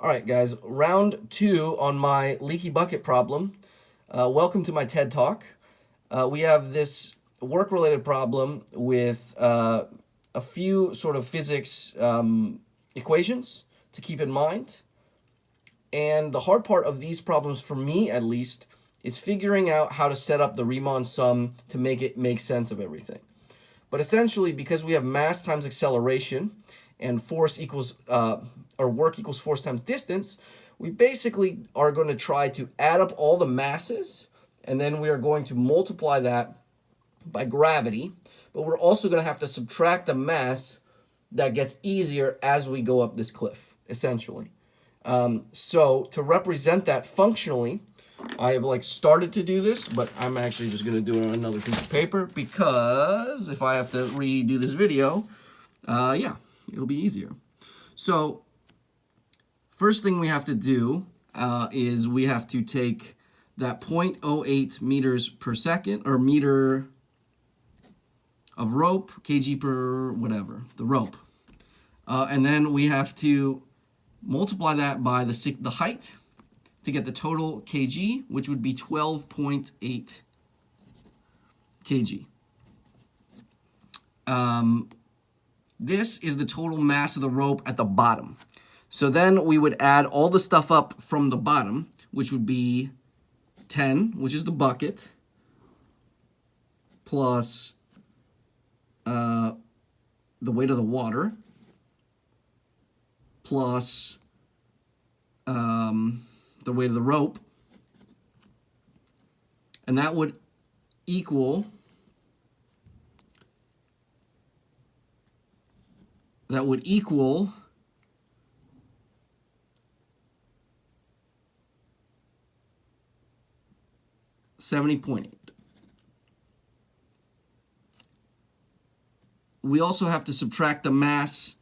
All right, guys, round 2 on my leaky bucket problem. Welcome to my TED Talk. We have this work-related problem with a few sort of physics equations to keep in mind. And the hard part of these problems, for me at least, is figuring out how to set up the Riemann sum to make it make sense of everything. But essentially, because we have mass times acceleration and force equals, or work equals force times distance, we basically are going to try to add up all the masses, and then we are going to multiply that by gravity. But we're also going to have to subtract the mass that gets easier as we go up this cliff, essentially. So to represent that functionally, I have started to do this, but I'm actually just going to do it on another piece of paper because if I have to redo this video, yeah, it'll be easier. So first thing we have to do is we have to take that 0.08 meters per second, or meter of rope, kg per whatever, the rope. And then we have to multiply that by the height to get the total kg, which would be 12.8 kg. This is the total mass of the rope at the bottom. So then we would add all the stuff up from the bottom, which would be 10, which is the bucket, plus the weight of the water, plus the weight of the rope, and that would equal 70.8. We also have to subtract the mass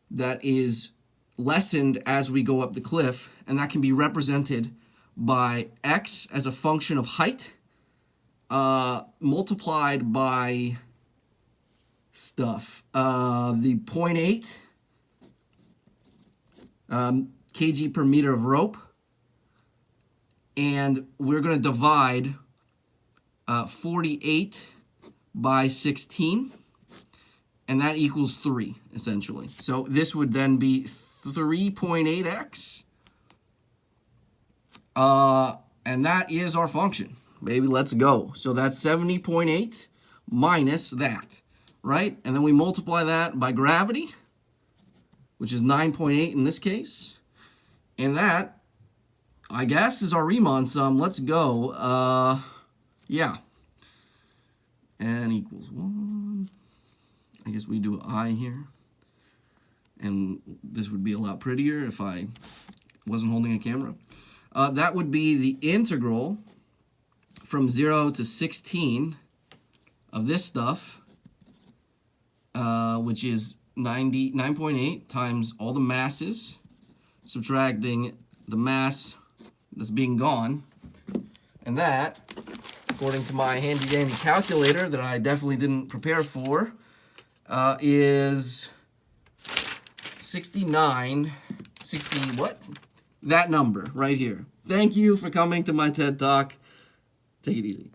that is lessened as we go up the cliff, and that can be represented by x as a function of height multiplied by stuff. The 0.8 kg per meter of rope, and we're going to divide 48 by 16, and that equals 3, essentially. So this would then be 3.8x, and that is our function. Baby, let's go. So that's 70.8 minus that, right? And then we multiply that by gravity, which is 9.8 in this case, and that, I guess, is our Riemann sum. Let's go. Yeah. N equals 1. I guess we do I here. And this would be a lot prettier if I wasn't holding a camera. That would be the integral from 0 to 16 of this stuff, which is 9.8 times all the masses, subtracting the mass that's being gone. And that, according to my handy-dandy calculator that I definitely didn't prepare for, is 60 what? That number right here. Thank you for coming to my TED Talk. Take it easy.